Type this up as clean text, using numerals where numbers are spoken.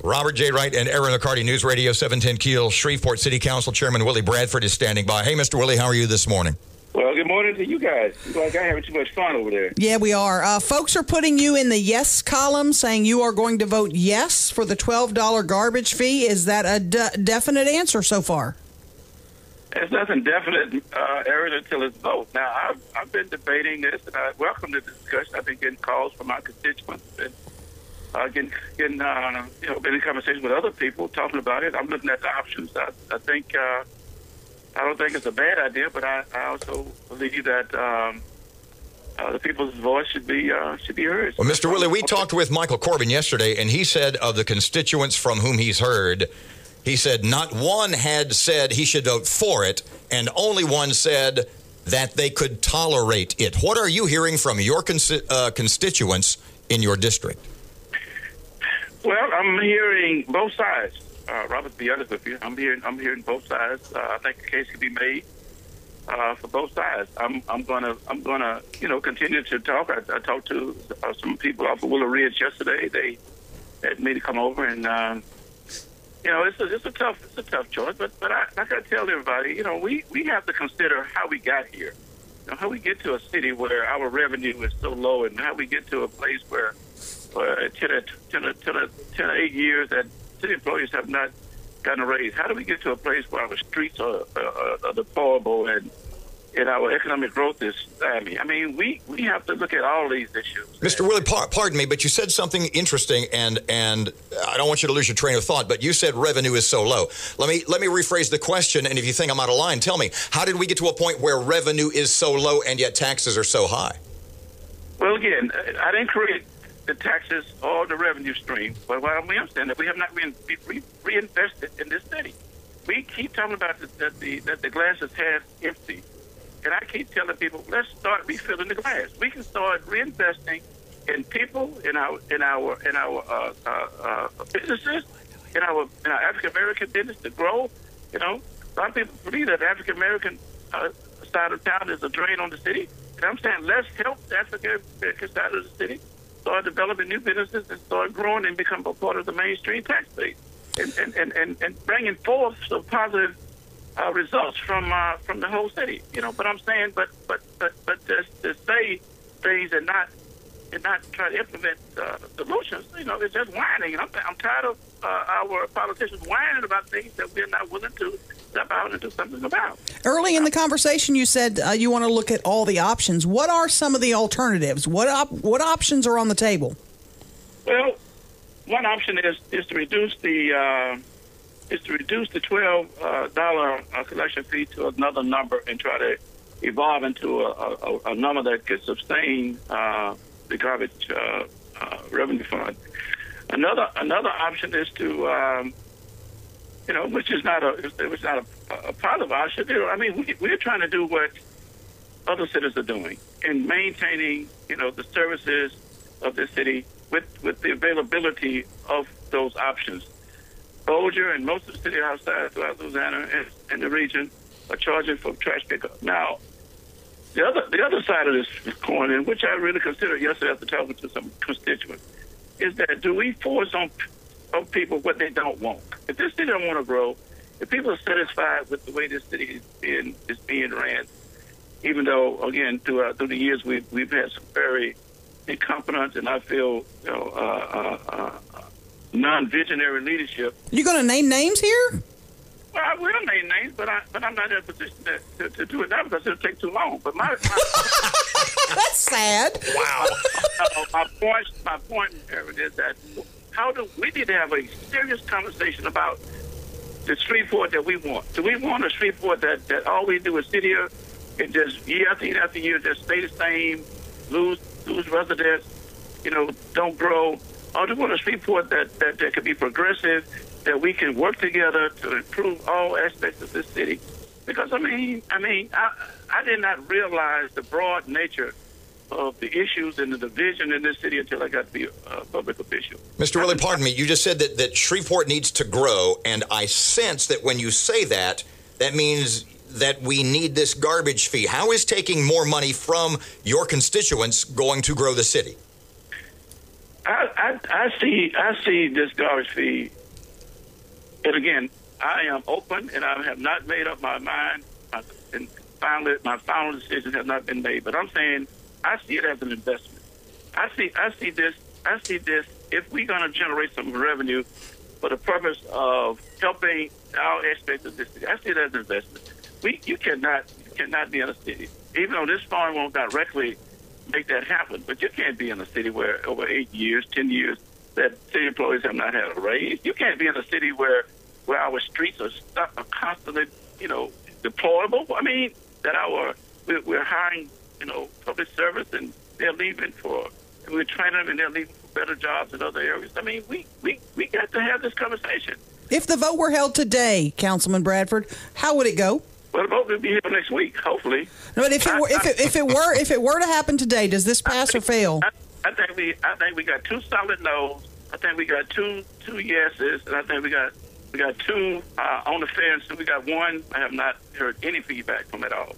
Robert J. Wright and Erin McCarty, News Radio 710 KEEL. Shreveport City Council Chairman Willie Bradford is standing by. Hey, Mr. Willie, how are you this morning? Well, good morning to you guys. You like I'm having too much fun over there. Yeah, we are. Folks are putting you in the yes column, saying you are going to vote yes for the $12 garbage fee. Is that a definite answer so far? There's nothing definite, Erin, until it's vote. Now, I've been debating this, and I welcome the discussion. I've been getting calls from my constituents, and been in conversation with other people talking about it. I'm looking at the options. I think I don't think it's a bad idea, but I also believe that the people's voice should be heard. Well, Mr. Willie, we talked with Michael Corbin yesterday, and he said of the constituents from whom he's heard, he said not one had said he should vote for it, and only one said that they could tolerate it. What are you hearing from your constituents in your district? Well, I'm hearing both sides. Robert, to be honest with you, I'm hearing both sides. I think the case can be made for both sides. I'm gonna continue to talk. I talked to some people off of Willow Ridge yesterday. They had me to come over, and it's a tough choice. But I gotta tell everybody, we have to consider how we got here. How we get to a city where our revenue is so low, and how we get to a place where 10 or 8 years that city employees have not gotten a raise. How do we get to a place where our streets are deplorable and our economic growth is stymied? I mean, we have to look at all these issues. Mr. Willie, pardon me, but you said something interesting, and I don't want you to lose your train of thought, but you said revenue is so low. Let me rephrase the question, and if you think I'm out of line, tell me, how did we get to a point where revenue is so low and yet taxes are so high? Well, again, I didn't create the taxes or the revenue stream, but what we understand that we have not reinvested in this city. We keep talking about that the glass is half empty, and I keep telling people, let's start refilling the glass. We can start reinvesting in people, in our businesses, in our African American business to grow. A lot of people believe that the African American side of town is a drain on the city, and I'm saying let's help the African American side of the city start developing new businesses and start growing and become a part of the mainstream tax base, and bringing forth some positive results from the whole city. But I'm saying, but to say things and not try to implement solutions, it's just whining. And I'm tired of our politicians whining about things that we're not willing to step out and do something about. Early in the conversation, you said you want to look at all the options. What are some of the alternatives? What options are on the table? Well, one option is to reduce the $12 collection fee to another number and try to evolve into a number that could sustain the garbage revenue fund. Another option is to which is not a positive option. We're trying to do what other cities are doing in maintaining, the services of the city with the availability of those options. Bossier and most of the city outside throughout Louisiana and the region are charging for trash pickup. Now, the other side of this coin, and which I really considered yesterday after talking to some constituents, is that do we force on people what they don't want? If this city don't want to grow, if people are satisfied with the way this city is being ran, even though, again, through the years we've had some very incompetent and I feel non-visionary leadership. You going to name names here? Well, I will name names, but I'm not in a position to do it now because it'll take too long. But my that's sad. Wow. My point, Erin, is that we need to have a serious conversation about the Shreveport that we want. Do we want a Shreveport that all we do is sit here and just year after year just stay the same, lose residents, don't grow? Or do we want a Shreveport that can be progressive, that we can work together to improve all aspects of this city? Because I did not realize the broad nature of the issues and the division in this city until I got to be a public official. Mr. Willie, pardon me, you just said that Shreveport needs to grow, and I sense that when you say that, that means that we need this garbage fee. How is taking more money from your constituents going to grow the city? I see this garbage fee, and again, I am open, and I have not made up my mind. And finally, my final decision has not been made. But I'm saying I see it as an investment. I see this. If we're going to generate some revenue for the purpose of helping our aspects of this city, I see it as an investment. You cannot be in a city, even though this farm won't directly make that happen. But you can't be in a city where over 8 years, 10 years, that city employees have not had a raise. You can't be in a city where our streets are constantly, deplorable. I mean, that we're hiring, public service, and they're leaving we're training them and they're leaving for better jobs in other areas. I mean, we got to have this conversation. If the vote were held today, Councilman Bradford, how would it go? Well, the vote will be here next week, hopefully. No, but if it were to happen today, does this pass or fail? I think we got two solid no's. I think we got two yeses, and I think we got two on the fence. We got one I have not heard any feedback from at all.